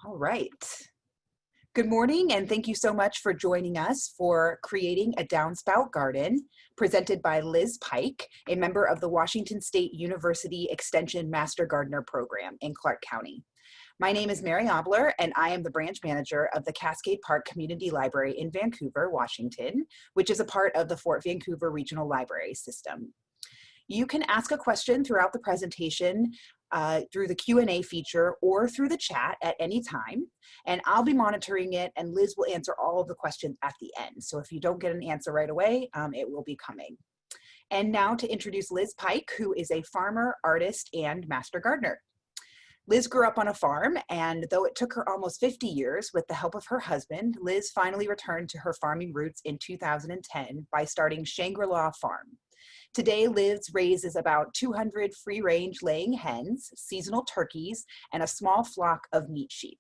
All right. Good morning, and thank you so much for joining us for creating a Downspout Garden, presented by Liz Pike, a member of the Washington State University Extension Master Gardener Program in Clark County. My name is Mary Obler, and I am the branch manager of the Cascade Park Community Library in Vancouver, Washington, which is a part of the Fort Vancouver Regional Library System. You can ask a question throughout the presentation through the Q&A feature or through the chat at any time, and I'll be monitoring it, and Liz will answer all of the questions at the end. So if you don't get an answer right away, it will be coming. And now to introduce Liz Pike, who is a farmer, artist, and master gardener. Liz grew up on a farm, and though it took her almost 50 years, with the help of her husband, Liz finally returned to her farming roots in 2010 by starting Shangri-La Farm. Today, Liz raises about 200 free-range laying hens, seasonal turkeys, and a small flock of meat sheep.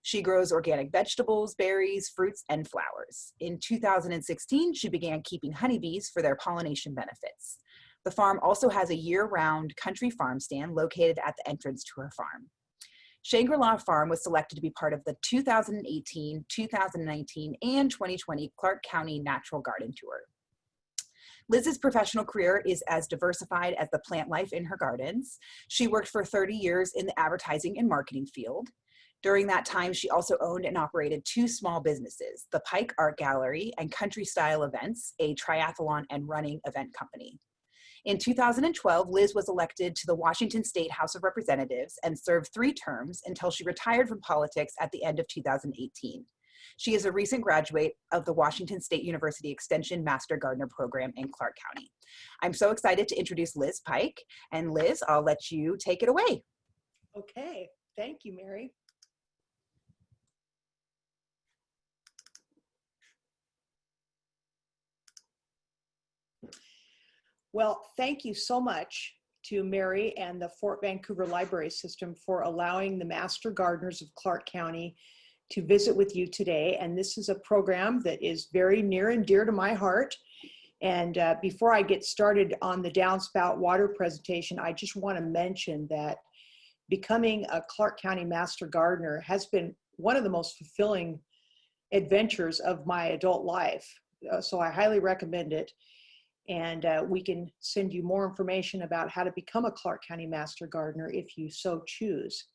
She grows organic vegetables, berries, fruits, and flowers. In 2016, she began keeping honeybees for their pollination benefits. The farm also has a year-round country farm stand located at the entrance to her farm. Shangri-La Farm was selected to be part of the 2018, 2019, and 2020 Clark County Natural Garden Tour. Liz's professional career is as diversified as the plant life in her gardens. She worked for 30 years in the advertising and marketing field. During that time, she also owned and operated two small businesses, the Pike Art Gallery and Country Style Events, a triathlon and running event company. In 2012, Liz was elected to the Washington State House of Representatives and served 3 terms until she retired from politics at the end of 2018. She is a recent graduate of the Washington State University Extension Master Gardener Program in Clark County. I'm so excited to introduce Liz Pike. And Liz, I'll let you take it away. Okay, thank you, Mary. Well, thank you so much to Mary and the Fort Vancouver Library System for allowing the Master Gardeners of Clark County to visit with you today. And this is a program that is very near and dear to my heart. And before I get started on the Downspout Water presentation, I just want to mention that becoming a Clark County Master Gardener has been one of the most fulfilling adventures of my adult life. So I highly recommend it. And we can send you more information about how to become a Clark County Master Gardener if you so choose.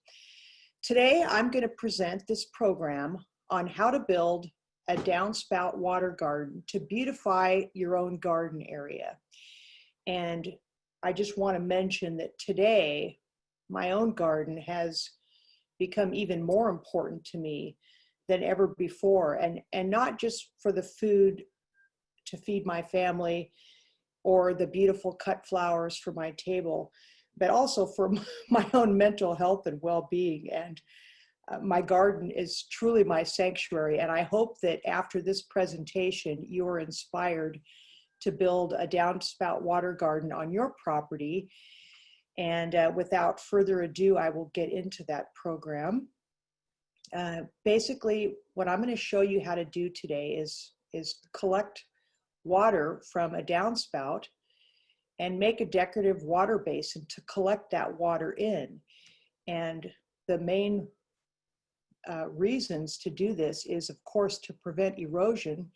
Today, I'm going to present this program on how to build a downspout water garden to beautify your own garden area. And I just want to mention that today, my own garden has become even more important to me than ever before. And not just for the food to feed my family or the beautiful cut flowers for my table, but also for my own mental health and well-being. And my garden is truly my sanctuary. And I hope that after this presentation, you are inspired to build a downspout water garden on your property. And without further ado, I will get into that program. Basically, what I'm going to show you how to do today is collect water from a downspout and make a decorative water basin to collect that water in. And the main reasons to do this is, of course, to prevent erosion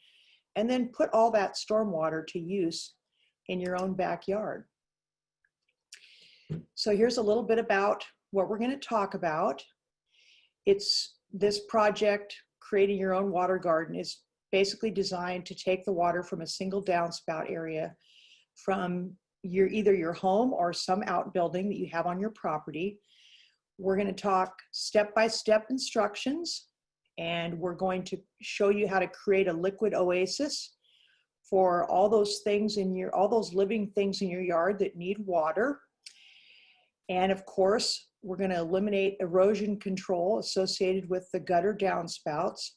and then put all that stormwater to use in your own backyard. So here's a little bit about what we're going to talk about. This project, Creating Your Own Water Garden, is basically designed to take the water from a single downspout area from either your home or some outbuilding that you have on your property. We're going to talk step-by-step instructions, and we're going to show you how to create a liquid oasis for all those living things in your yard that need water. And of course, we're going to eliminate erosion control associated with the gutter downspouts.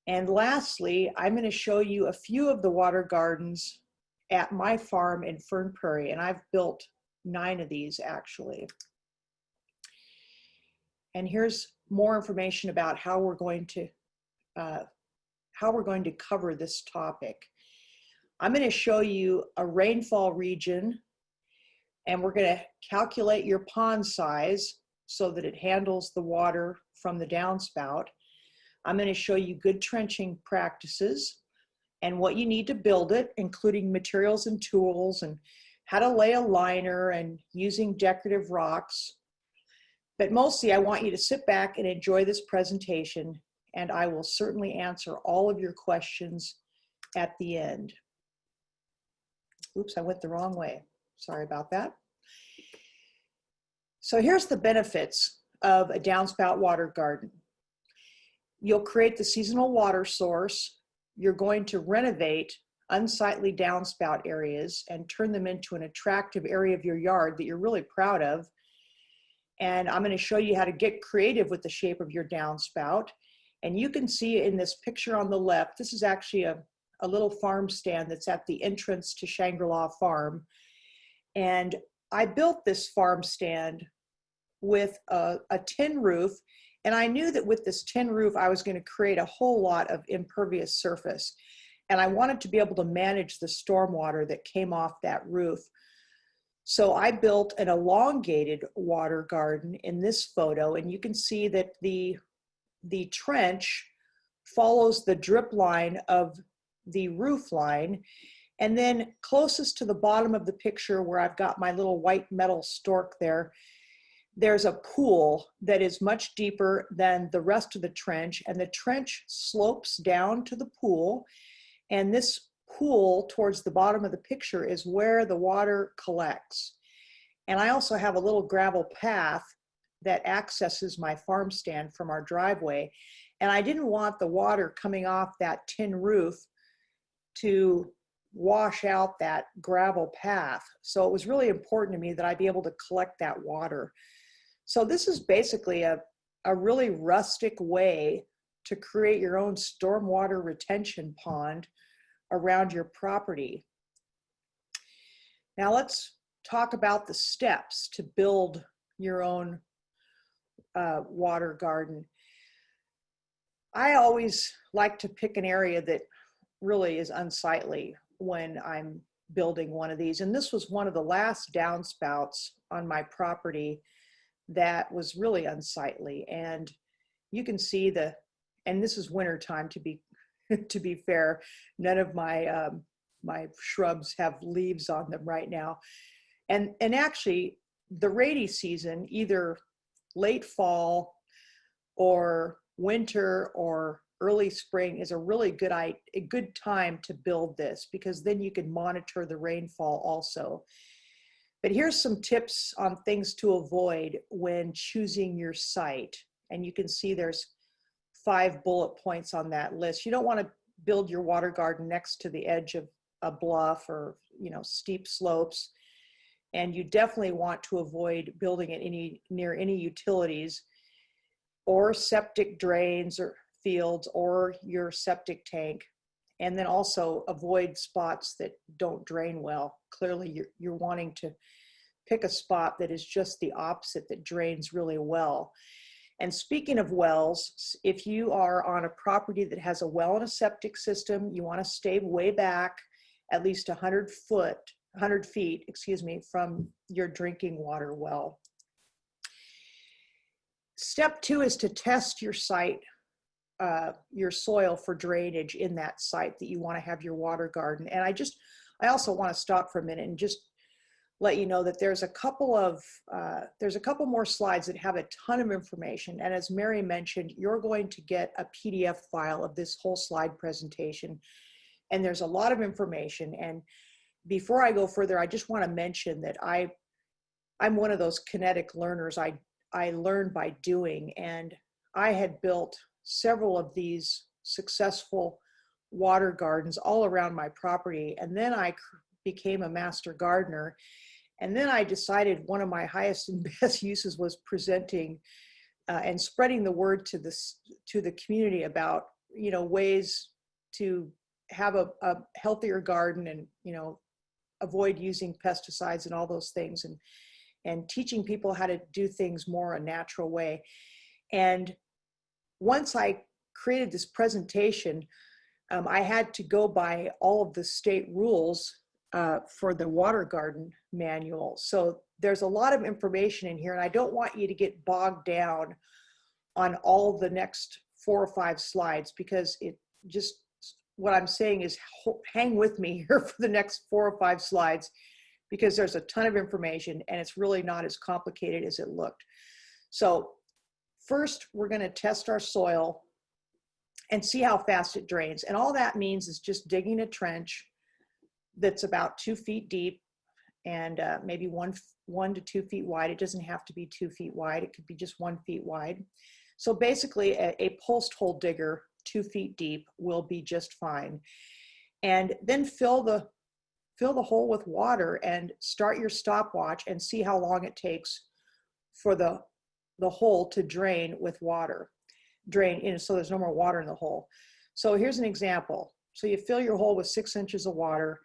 And lastly, I'm going to show you a few of the water gardens at my farm in Fern Prairie, and I've built 9 of these actually. And here's more information about how we're going to cover this topic. I'm going to show you a rainfall region, and we're going to calculate your pond size so that it handles the water from the downspout. I'm going to show you good trenching practices and what you need to build it, including materials and tools and how to lay a liner and using decorative rocks. But mostly I want you to sit back and enjoy this presentation, and I will certainly answer all of your questions at the end. Oops, I went the wrong way. Sorry about that. So here's the benefits of a downspout water garden. You'll create the seasonal water source. You're going to renovate unsightly downspout areas and turn them into an attractive area of your yard that you're really proud of. And I'm going to show you how to get creative with the shape of your downspout. And you can see in this picture on the left, this is actually a little farm stand that's at the entrance to Shangri-La Farm. And I built this farm stand with a tin roof. And I knew that with this tin roof, I was going to create a whole lot of impervious surface. And I wanted to be able to manage the stormwater that came off that roof. So I built an elongated water garden in this photo. And you can see that the trench follows the drip line of the roof line. And then closest to the bottom of the picture where I've got my little white metal stork there, there's a pool that is much deeper than the rest of the trench, and the trench slopes down to the pool. And this pool towards the bottom of the picture is where the water collects. And I also have a little gravel path that accesses my farm stand from our driveway. And I didn't want the water coming off that tin roof to wash out that gravel path. So it was really important to me that I be able to collect that water. So this is basically a really rustic way to create your own stormwater retention pond around your property. Now let's talk about the steps to build your own water garden. I always like to pick an area that really is unsightly when I'm building one of these. And this was one of the last downspouts on my property that was really unsightly. And you can see and this is winter time to be fair, none of my my shrubs have leaves on them right now. And actually the rainy season, either late fall or winter or early spring, is a really good time to build this, because then you can monitor the rainfall also. But here's some tips on things to avoid when choosing your site. And you can see there's 5 bullet points on that list. You don't want to build your water garden next to the edge of a bluff or, steep slopes. And you definitely want to avoid building it near any utilities or septic drains or fields or your septic tank. And then also avoid spots that don't drain well. Clearly you're wanting to pick a spot that is just the opposite, that drains really well. And speaking of wells, if you are on a property that has a well and a septic system, you want to stay way back, at least 100 feet, from your drinking water well. Step 2 is to test your site, your soil for drainage in that site that you want to have your water garden. And I also want to stop for a minute and just let you know that there's a couple more slides that have a ton of information. And as Mary mentioned, you're going to get a PDF file of this whole slide presentation. And there's a lot of information. And before I go further, I just want to mention that I'm one of those kinetic learners. I learn by doing, and I had built several of these successful water gardens all around my property. And then I became a master gardener. And then I decided one of my highest and best uses was presenting and spreading the word to the community about, ways to have a healthier garden and, avoid using pesticides and all those things, and teaching people how to do things more a natural way. And once I created this presentation, I had to go by all of the state rules for the water garden manual. So there's a lot of information in here, and I don't want you to get bogged down on all the next 4 or 5 slides, because it just, what I'm saying is hang with me here for the next 4 or 5 slides, because there's a ton of information and it's really not as complicated as it looked. So first, we're going to test our soil and see how fast it drains. And all that means is just digging a trench that's about 2 feet deep and maybe 1 to 2 feet wide. It doesn't have to be 2 feet wide. It could be just 1 feet wide. So basically a post hole digger 2 feet deep will be just fine. And then fill the hole with water and start your stopwatch and see how long it takes for the hole to drain with water. Drain in, so there's no more water in the hole. So here's an example. So you fill your hole with 6 inches of water,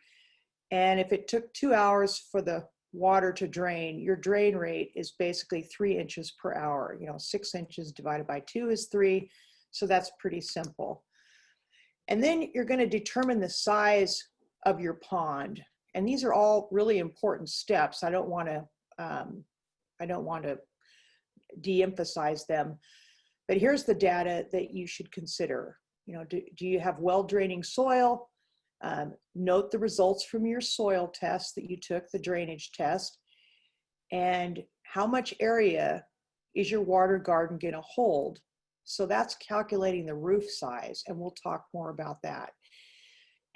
and if it took 2 hours for the water to drain, your drain rate is basically 3 inches per hour. You know, 6 inches divided by 2 is 3, so that's pretty simple. And then you're going to determine the size of your pond, and these are all really important steps. I don't want to de-emphasize them, but here's the data that you should consider. You know, do you have well-draining soil? Note the results from your soil test that you took, the drainage test, and how much area is your water garden going to hold? So that's calculating the roof size, and we'll talk more about that.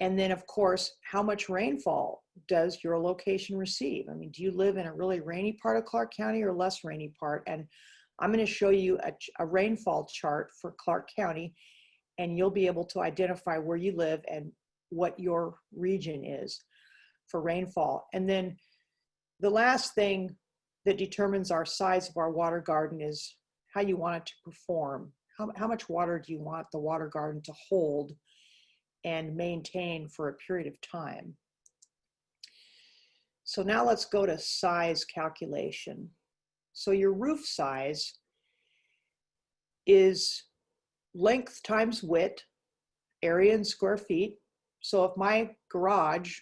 And then, of course, how much rainfall does your location receive? I mean, do you live in a really rainy part of Clark County or less rainy part? And I'm going to show you a rainfall chart for Clark County, and you'll be able to identify where you live and what your region is for rainfall. And then the last thing that determines our size of our water garden is how you want it to perform. How much water do you want the water garden to hold and maintain for a period of time? So now let's go to size calculation. So your roof size is length times width, area in square feet. So if my garage,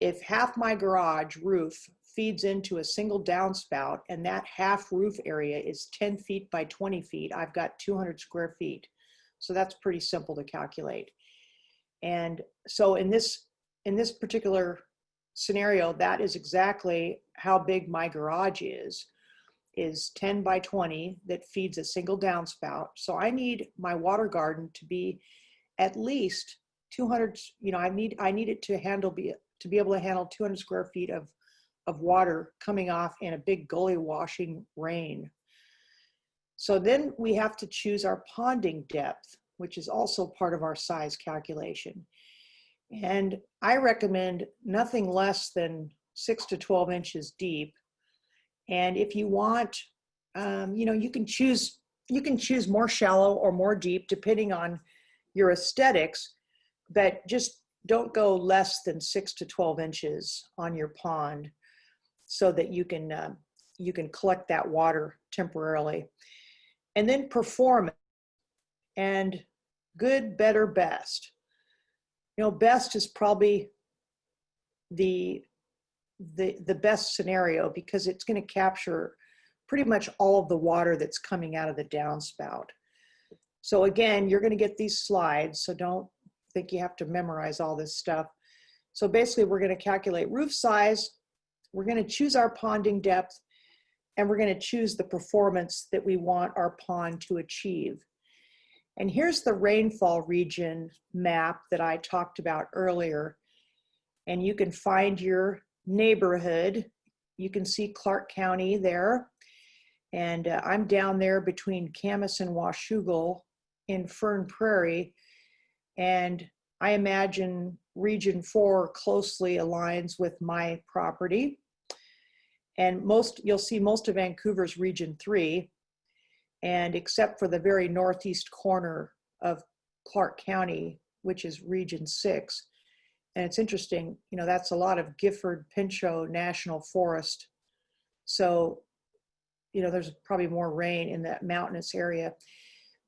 if half my garage roof feeds into a single downspout and that half roof area is 10 feet by 20 feet, I've got 200 square feet. So that's pretty simple to calculate. And so in this particular scenario, that is exactly how big my garage is 10 by 20 that feeds a single downspout. So I need my water garden to be at least 200, you know, I need it to be able to handle 200 square feet of water coming off in a big gully washing rain. So then we have to choose our ponding depth, which is also part of our size calculation. And I recommend nothing less than 6 to 12 inches deep. And if you want, you know, you can choose more shallow or more deep depending on your aesthetics, but just don't go less than 6 to 12 inches on your pond so that you can collect that water temporarily. And then performance and good, better, best. You know, best is probably the best scenario because it's going to capture pretty much all of the water that's coming out of the downspout. So again, you're going to get these slides, so don't think you have to memorize all this stuff. So basically, we're going to calculate roof size, we're going to choose our ponding depth, and we're going to choose the performance that we want our pond to achieve. And here's the rainfall region map that I talked about earlier. And you can find your neighborhood. You can see Clark County there. And I'm down there between Camas and Washougal in Fern Prairie. And I imagine Region 4 closely aligns with my property. And you'll see most of Vancouver's Region 3. And except for the very northeast corner of Clark County, which is Region 6. And it's interesting, you know, that's a lot of Gifford-Pinchot National Forest. So, you know, there's probably more rain in that mountainous area.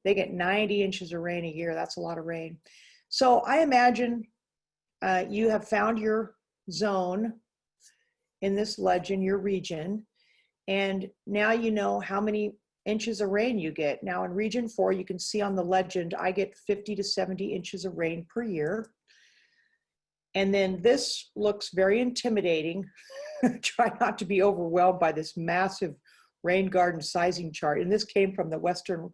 They get 90 inches of rain a year. That's a lot of rain. So I imagine you have found your zone in this legend your region. And now you know how many inches of rain you get. Now in Region 4, you can see on the legend, I get 50 to 70 inches of rain per year. And then this looks very intimidating. Try not to be overwhelmed by this massive rain garden sizing chart. And this came from the Western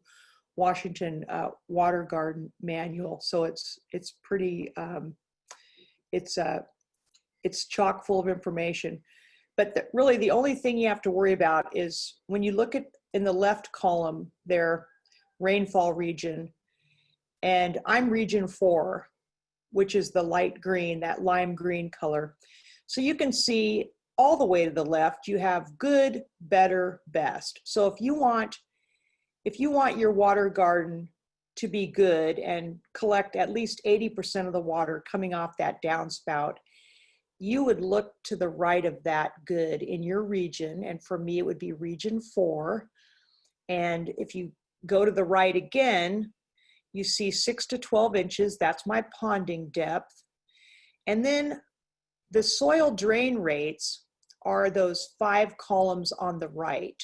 Washington Water Garden Manual. So it's pretty, it's chock full of information. But really the only thing you have to worry about is when you look at in the left column there, rainfall region, and I'm Region 4, which is the light green, that lime green color. So you can see all the way to the left, you have good, better, best. So if you want your water garden to be good and collect at least 80% of the water coming off that downspout, you would look to the right of that good in your region. And for me, it would be Region 4. And if you go to the right again, you see 6 to 12 inches. That's my ponding depth. And then the soil drain rates are those 5 columns on the right.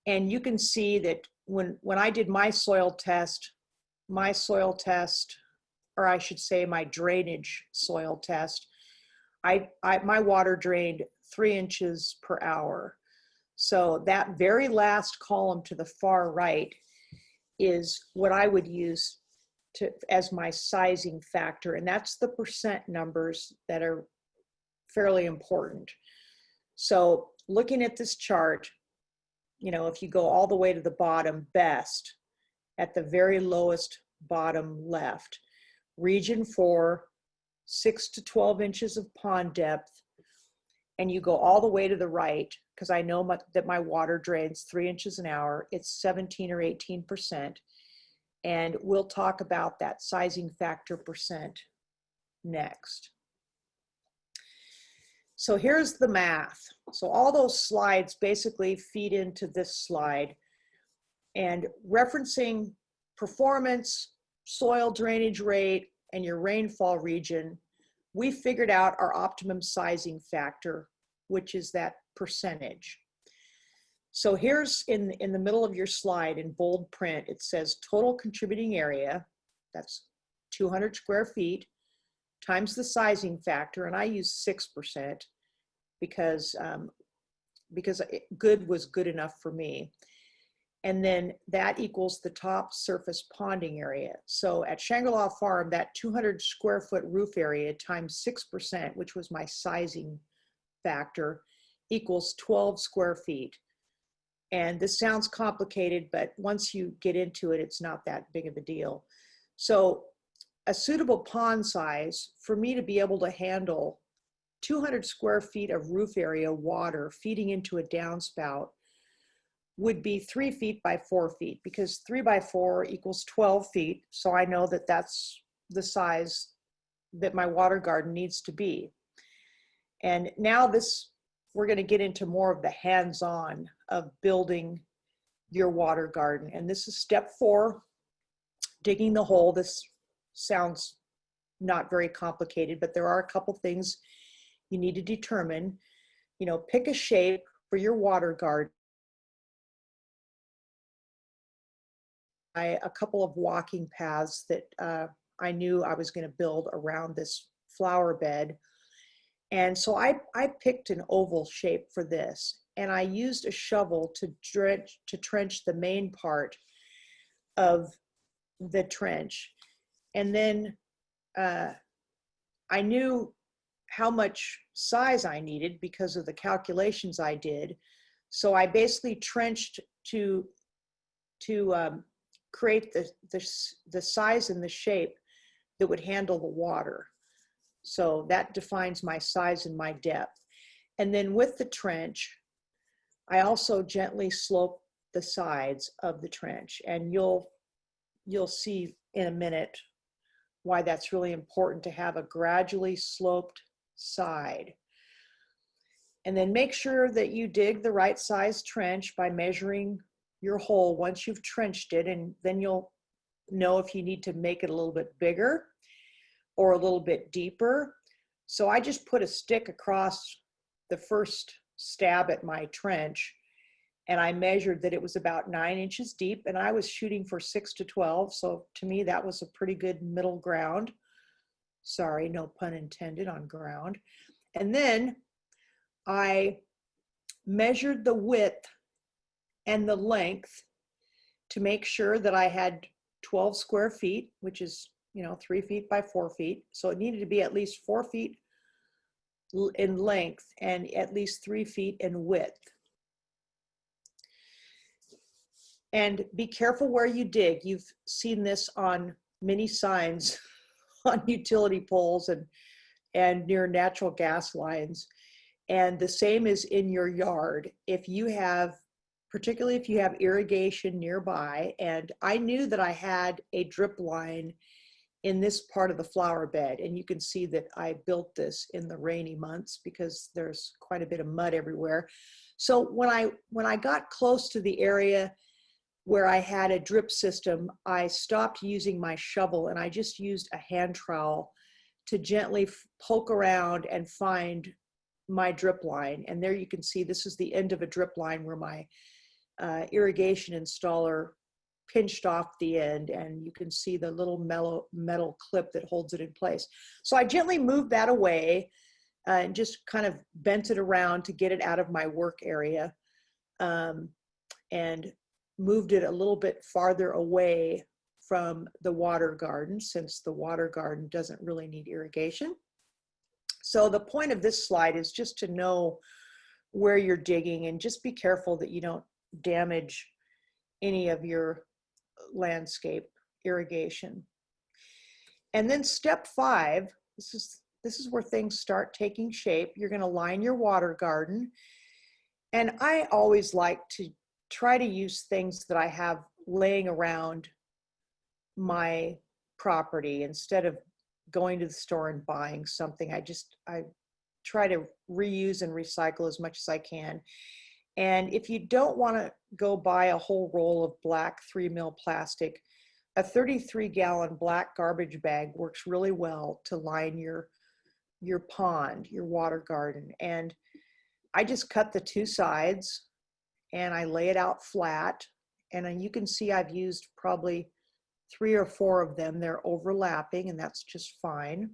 And you can see that when I did my soil test, or I should say my drainage soil test, my water drained 3 inches per hour. So that very last column to the far right is what I would use as my sizing factor. And that's the percent numbers that are fairly important. So looking at this chart, you know, if you go all the way to the bottom, best, at the very lowest bottom left, Region 4, 6 to 12 inches of pond depth, and you go all the way to the right, because I know that my water drains 3 inches an hour, it's 17 or 18%. And we'll talk about that sizing factor percent next. So here's the math. So all those slides basically feed into this slide, and referencing performance, soil drainage rate, and your rainfall region, we figured out our optimum sizing factor, which is that percentage. So here's in the middle of your slide in bold print, it says total contributing area, that's 200 square feet, times the sizing factor, and I use 6% because good was good enough for me. And then that equals the top surface ponding area. So at Shangri-La Farm, that 200 square foot roof area times 6%, which was my sizing factor, equals 12 square feet. And this sounds complicated, but once you get into it, it's not that big of a deal. So a suitable pond size for me to be able to handle 200 square feet of roof area water feeding into a downspout would be 3 feet by 4 feet, because 3 by 4 equals 12 feet. So I know that that's the size that my water garden needs to be. And now we're going to get into more of the hands-on of building your water garden. And this is step 4, digging the hole. This sounds not very complicated, but there are a couple things you need to determine. You know, pick a shape for your water garden. A couple of walking paths that I knew I was going to build around this flower bed. And so I picked an oval shape for this, and I used a shovel to trench the main part of the trench. And then I knew how much size I needed because of the calculations I did. So I basically trenched to create the size and the shape that would handle the water. So that defines my size and my depth. And then with the trench, I also gently slope the sides of the trench. And you'll see in a minute why that's really important to have a gradually sloped side. And then make sure that you dig the right size trench by measuring your hole once you've trenched it, and then you'll know if you need to make it a little bit bigger or a little bit deeper. So I just put a stick across the first stab at my trench, and I measured that it was about 9 inches deep, and I was shooting for 6 to 12. So to me, that was a pretty good middle ground. Sorry, no pun intended on ground. And then I measured the width and the length to make sure that I had 12 square feet, which is, 3 feet by 4 feet. So it needed to be at least 4 feet in length and at least 3 feet in width. And be careful where you dig. You've seen this on many signs on utility poles and near natural gas lines. And the same is in your yard. Particularly if you have irrigation nearby, and I knew that I had a drip line in this part of the flower bed, and you can see that I built this in the rainy months because there's quite a bit of mud everywhere. So when I got close to the area where I had a drip system, I stopped using my shovel and I just used a hand trowel to gently poke around and find my drip line. And there you can see this is the end of a drip line where my irrigation installer pinched off the end, and you can see the little metal clip that holds it in place. So I gently moved that away and just kind of bent it around to get it out of my work area, and moved it a little bit farther away from the water garden, since the water garden doesn't really need irrigation. So the point of this slide is just to know where you're digging, and just be careful that you don't damage any of your landscape irrigation. And then step 5, this is where things start taking shape. You're going to line your water garden. And I always like to try to use things that I have laying around my property instead of going to the store and buying something. I try to reuse and recycle as much as I can. And if you don't want to go buy a whole roll of black 3 mil plastic, a 33-gallon black garbage bag works really well to line your pond, your water garden. And I just cut the 2 sides and I lay it out flat. And you can see I've used probably 3 or 4 of them. They're overlapping, and that's just fine.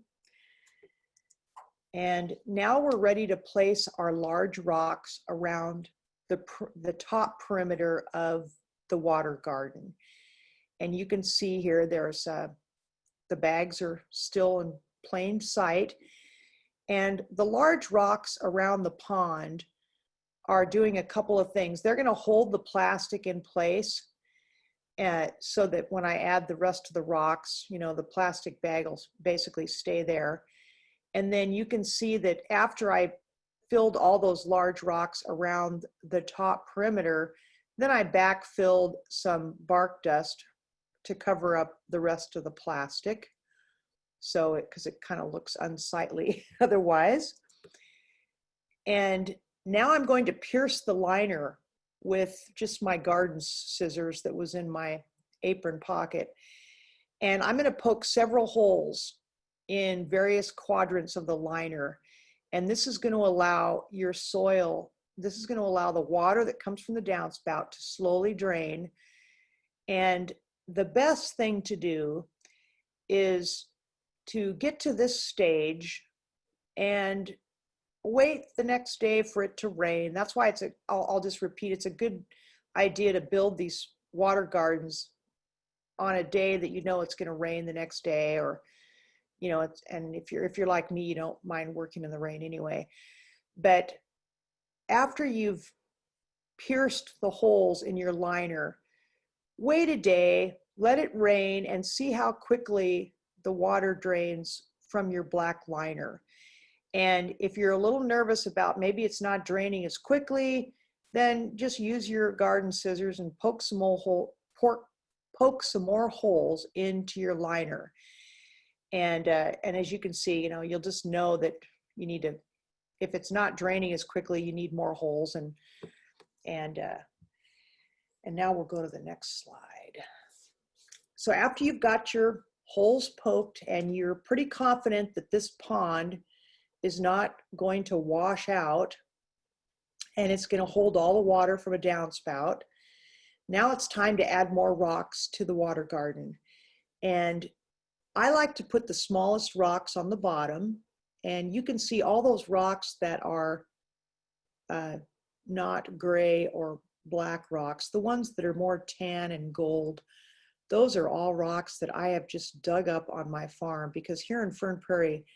And now we're ready to place our large rocks around the top perimeter of the water garden. And you can see here there's the bags are still in plain sight, and the large rocks around the pond are doing a couple of things. They're going to hold the plastic in place, so that when I add the rest of the rocks, the plastic bag will basically stay there. And then you can see that after I filled all those large rocks around the top perimeter, then I backfilled some bark dust to cover up the rest of the plastic. So because it kind of looks unsightly otherwise. And now I'm going to pierce the liner with just my garden scissors that was in my apron pocket. And I'm going to poke several holes in various quadrants of the liner. And this is going to allow your soil, this is going to allow the water that comes from the downspout to slowly drain. And the best thing to do is to get to this stage and wait the next day for it to rain. That's why I'll just repeat, it's a good idea to build these water gardens on a day that it's going to rain the next day, or and if you're like me, you don't mind working in the rain anyway. But after you've pierced the holes in your liner, wait a day, let it rain, and see how quickly the water drains from your black liner. And if you're a little nervous about maybe it's not draining as quickly, then just use your garden scissors and poke some more holes into your liner. And as you can see, you'll just know that you need to, if it's not draining as quickly, you need more holes. And now we'll go to the next slide. So after you've got your holes poked and you're pretty confident that this pond is not going to wash out, and it's going to hold all the water from a downspout. Now it's time to add more rocks to the water garden. And I like to put the smallest rocks on the bottom, and you can see all those rocks that are not gray or black rocks, the ones that are more tan and gold. Those are all rocks that I have just dug up on my farm, because here in Fern Prairie,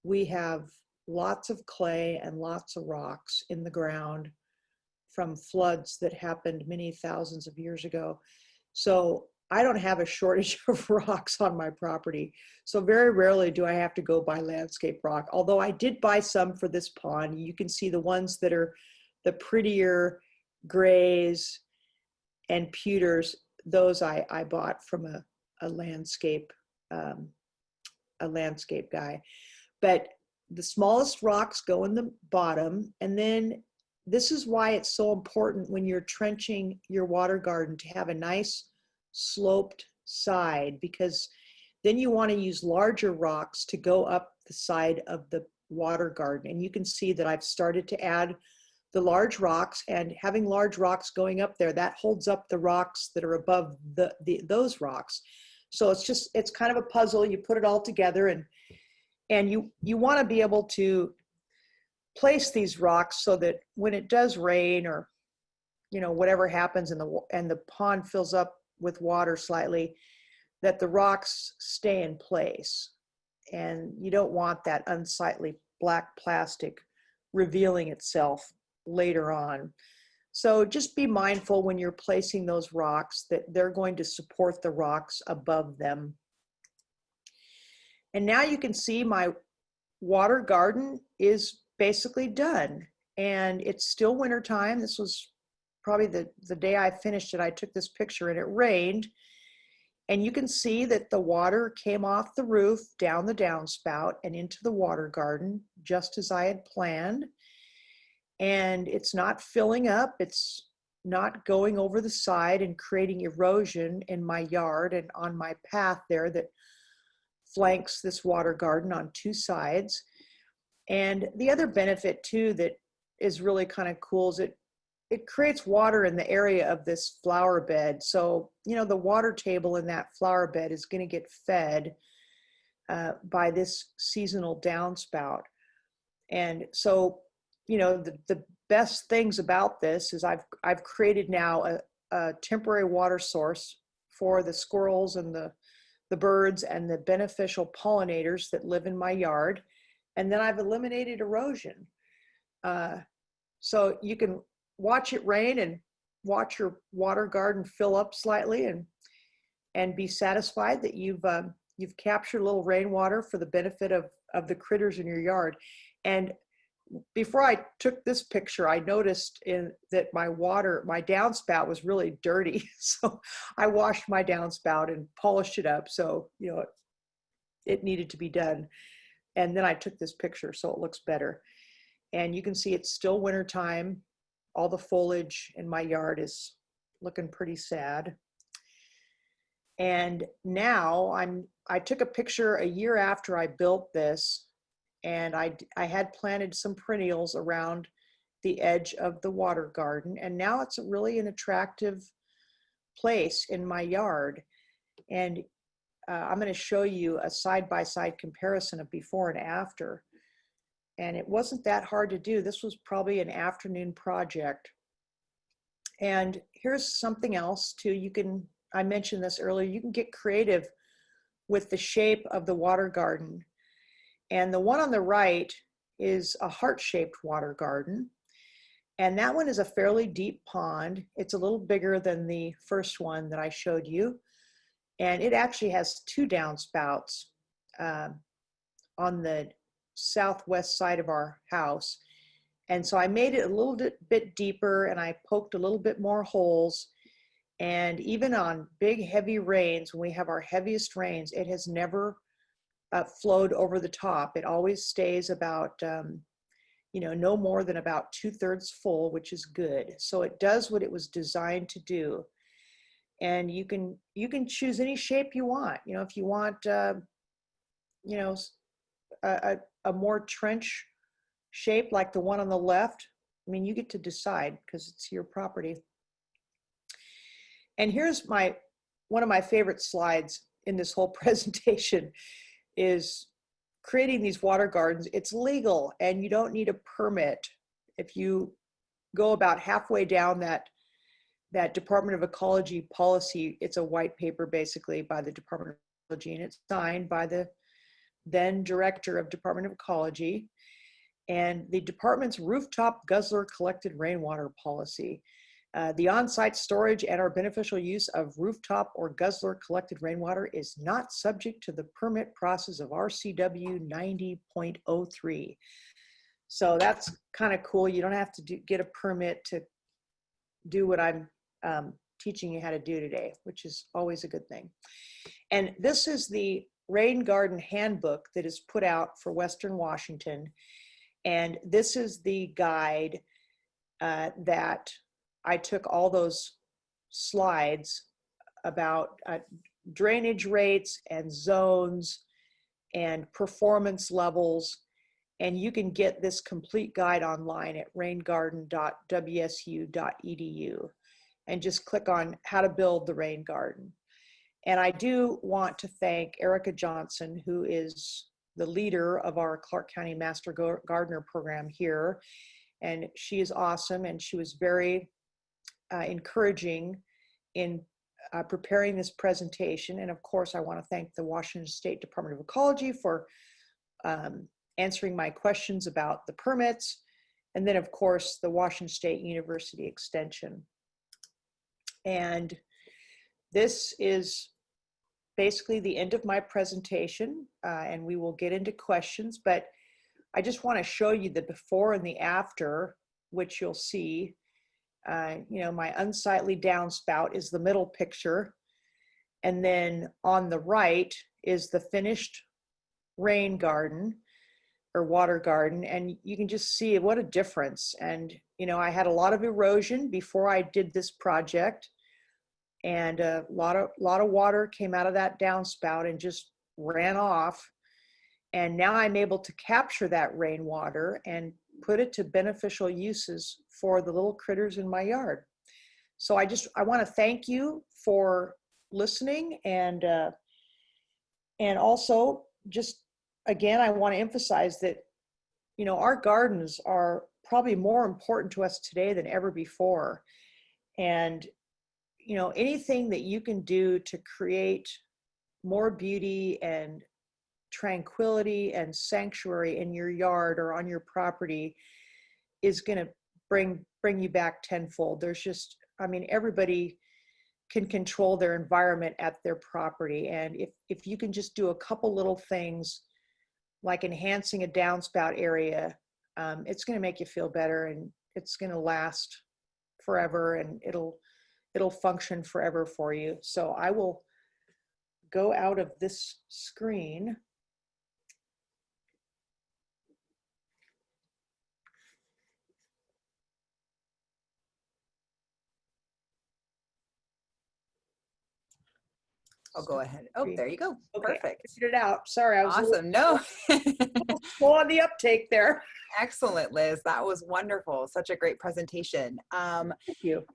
we have lots of clay and lots of rocks in the ground from floods that happened many thousands of years ago. So I don't have a shortage of rocks on my property. So very rarely do I have to go buy landscape rock. Although I did buy some for this pond. You can see the ones that are the prettier grays and pewters. Those I bought from a landscape guy. But the smallest rocks go in the bottom, and then this is why it's so important when you're trenching your water garden to have a nice sloped side, because then you want to use larger rocks to go up the side of the water garden. And you can see that I've started to add the large rocks, and having large rocks going up there, that holds up the rocks that are above those rocks. So it's kind of a puzzle. You put it all together, and you want to be able to place these rocks so that when it does rain, or whatever happens and the pond fills up with water slightly, that the rocks stay in place. And you don't want that unsightly black plastic revealing itself later on. So just be mindful when you're placing those rocks that they're going to support the rocks above them. And now you can see my water garden is basically done, and it's still winter time. This was probably the day I finished it. I took this picture and it rained, and you can see that the water came off the roof down the downspout and into the water garden just as I had planned. And it's not filling up, it's not going over the side and creating erosion in my yard and on my path there that flanks this water garden on two sides. And the other benefit too that is really kind of cool is it creates water in the area of this flower bed. So, the water table in that flower bed is going to get fed by this seasonal downspout. And so, the best things about this is I've created now a temporary water source for the squirrels and the birds and the beneficial pollinators that live in my yard. And then I've eliminated erosion. So you can watch it rain and watch your water garden fill up slightly, and be satisfied that you've captured a little rainwater for the benefit of the critters in your yard. And before I took this picture, I noticed that my downspout was really dirty. So I washed my downspout and polished it up. So, it needed to be done. And then I took this picture so it looks better. And you can see it's still wintertime. All the foliage in my yard is looking pretty sad. And now I took a picture a year after I built this, and I had planted some perennials around the edge of the water garden. And now it's really an attractive place in my yard. And I'm going to show you a side-by-side comparison of before and after. And it wasn't that hard to do. This was probably an afternoon project. And here's something else too. I mentioned this earlier, you can get creative with the shape of the water garden. And the one on the right is a heart-shaped water garden. And that one is a fairly deep pond. It's a little bigger than the first one that I showed you. And it actually has two downspouts on the southwest side of our house. And so I made it a little bit deeper, and I poked a little bit more holes. And even on big, heavy rains, when we have our heaviest rains, it has never flowed over the top. It always stays about, no more than about 2/3 full, which is good. So it does what it was designed to do. And you can choose any shape you want. If you want, a more trench shape like the one on the left, I mean, you get to decide because it's your property. And here's one of my favorite slides in this whole presentation is creating these water gardens. It's legal and you don't need a permit. If you go about halfway down that Department of Ecology policy, it's a white paper basically by the Department of Ecology, and it's signed by the then director of Department of Ecology, and the department's rooftop guzzler collected rainwater policy. The on-site storage and or beneficial use of rooftop or guzzler collected rainwater is not subject to the permit process of RCW 90.03. So that's kind of cool. You don't have to get a permit to do what I'm teaching you how to do today, which is always a good thing. And this is the Rain Garden Handbook that is put out for Western Washington. And this is the guide that I took all those slides about drainage rates and zones and performance levels. And you can get this complete guide online at raingarden.wsu.edu and just click on how to build the rain garden. And I do want to thank Erica Johnson, who is the leader of our Clark County Master Gardener program here. And she is awesome. And she was very encouraging in preparing this presentation. And of course, I want to thank the Washington State Department of Ecology for answering my questions about the permits. And then of course, the Washington State University Extension. And this is basically the end of my presentation, and we will get into questions, but I just want to show you the before and the after, which you'll see. You know, my unsightly downspout is the middle picture. And then on the right is the finished rain garden or water garden. And you can just see what a difference. And, you know, I had a lot of erosion before I did this project. And a lot of water came out of that downspout and just ran off. And now I'm able to capture that rainwater and put it to beneficial uses for the little critters in my yard. So I want to thank you for listening. And also just, again, I want to emphasize that, you know, our gardens are probably more important to us today than ever before. And you know, anything that you can do to create more beauty and tranquility and sanctuary in your yard or on your property is going to bring you back tenfold. There's just, I mean, everybody can control their environment at their property. And if you can just do a couple little things like enhancing a downspout area, it's going to make you feel better, and it's going to last forever, and it'll function forever for you. So I will go out of this screen. I'll go ahead. Oh, there you go. Okay, Perfect. figured it out. Sorry, I was awesome. No. slow on the uptake there. Excellent, Liz. That was wonderful. Such a great presentation. Thank you.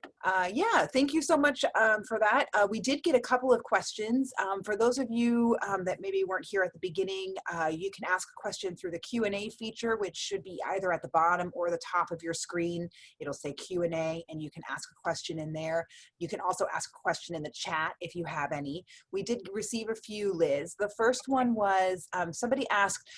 Yeah, thank you so much for that. We did get a couple of questions. For those of you that maybe weren't here at the beginning, you can ask a question through the Q&A feature, which should be either at the bottom or the top of your screen. It'll say Q&A, and you can ask a question in there. You can also ask a question in the chat if you have any. We did receive a few, Liz. The first one was somebody asked,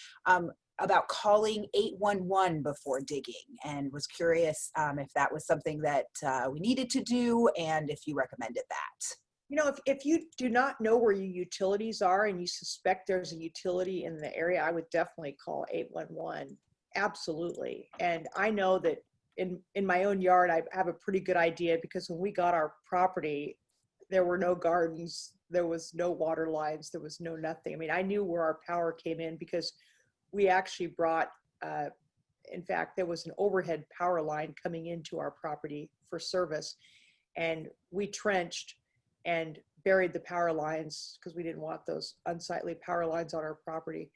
about calling 811 before digging, and was curious if that was something that we needed to do and if you recommended that. You know, if you do not know where your utilities are and you suspect there's a utility in the area, I would definitely call 811. Absolutely. And I know that in my own yard, I have a pretty good idea, because when we got our property, there were no gardens, there was no water lines, there was no nothing. I mean, I knew where our power came in because we actually brought, in fact, there was an overhead power line coming into our property for service, and we trenched and buried the power lines because we didn't want those unsightly power lines on our property.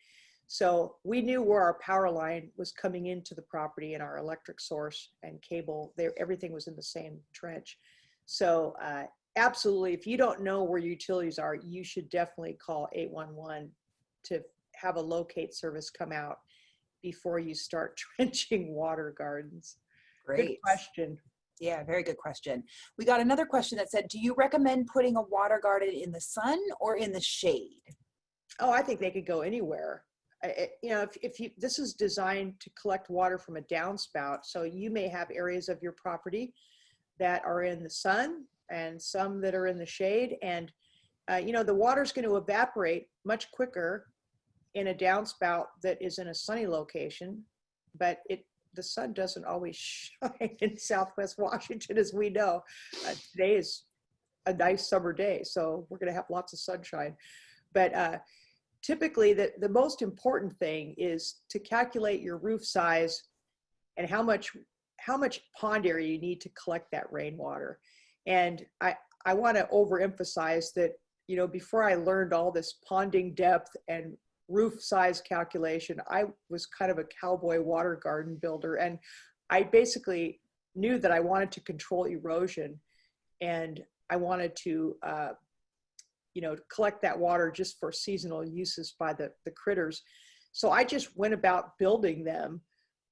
So we knew where our power line was coming into the property and our electric source and cable there, everything was in the same trench. So absolutely, if you don't know where utilities are, you should definitely call 811 to have a locate service come out before you start trenching water gardens. Good Great. question. Yeah, very good question. We got another question that said, do you recommend putting a water garden in the sun or in the shade? Oh, I think they could go anywhere. You know, if you, this is designed to collect water from a downspout, so you may have areas of your property that are in the sun and some that are in the shade. And, you know, the water's going to evaporate much quicker in a downspout that is in a sunny location, but the sun doesn't always shine in Southwest Washington, as we know. Today is a nice summer day, so we're going to have lots of sunshine. But typically, the most important thing is to calculate your roof size and how much pond area you need to collect that rainwater. And I want to overemphasize that, you know, before I learned all this ponding depth and roof size calculation, I was kind of a cowboy water garden builder, and I basically knew that I wanted to control erosion, and I wanted to you know, collect that water just for seasonal uses by the critters. So I just went about building them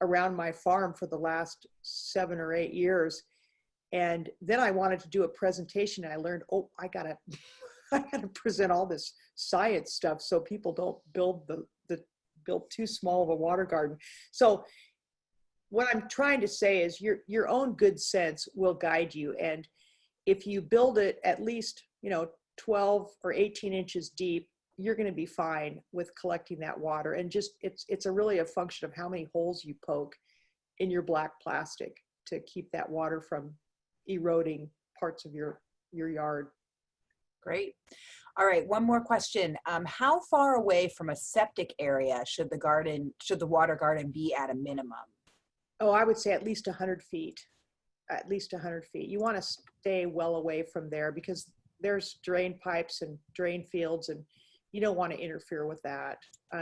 around my farm for the last 7 or 8 years. And then I wanted to do a presentation, and I learned, oh, I gotta present all this science stuff so people don't build too small of a water garden. So what I'm trying to say is your own good sense will guide you. And if you build it at least, you know, 12 or 18 inches deep, you're going to be fine with collecting that water. And just it's really a function of how many holes you poke in your black plastic to keep that water from eroding parts of your yard. Great. All right, one more question. How far away from a septic area should the water garden be at a minimum? Oh, I would say at least 100 feet. At least 100 feet. You want to stay well away from there because there's drain pipes and drain fields, and you don't want to interfere with that.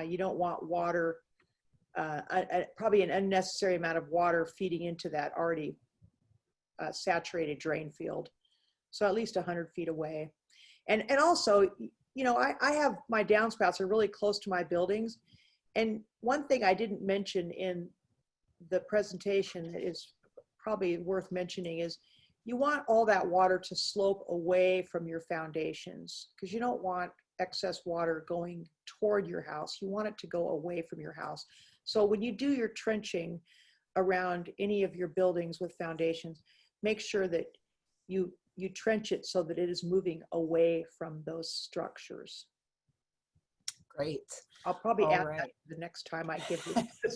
You don't want water, probably an unnecessary amount of water feeding into that already saturated drain field. So at least 100 feet away. And also, you know, I have my downspouts are really close to my buildings. And one thing I didn't mention in the presentation that is probably worth mentioning is you want all that water to slope away from your foundations, because you don't want excess water going toward your house. You want it to go away from your house. So when you do your trenching around any of your buildings with foundations, make sure that you trench it so that it is moving away from those structures. Great. I'll probably add that the next time I give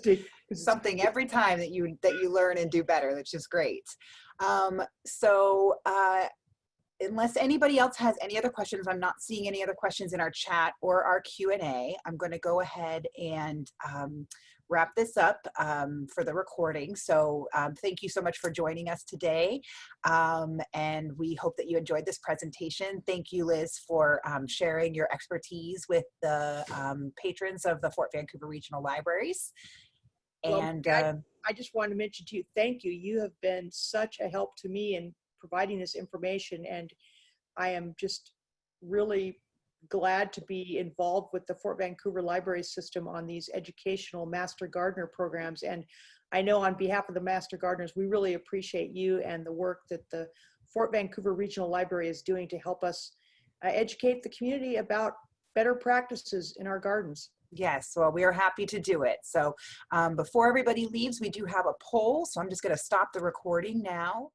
you something every time that you learn and do better. That's just great. Unless anybody else has any other questions, I'm not seeing any other questions in our chat or our Q&A. I'm going to go ahead and wrap this up for the recording. So thank you so much for joining us today. And we hope that you enjoyed this presentation. Thank you, Liz, for sharing your expertise with the patrons of the Fort Vancouver Regional Libraries. And I just wanted to mention to you, thank you. You have been such a help to me in providing this information, and I am just really glad to be involved with the Fort Vancouver Library System on these educational Master Gardener programs. And I know on behalf of the Master Gardeners, we really appreciate you and the work that the Fort Vancouver Regional Library is doing to help us educate the community about better practices in our gardens. Yes, well, we are happy to do it. So before everybody leaves, we do have a poll. So I'm just going to stop the recording now.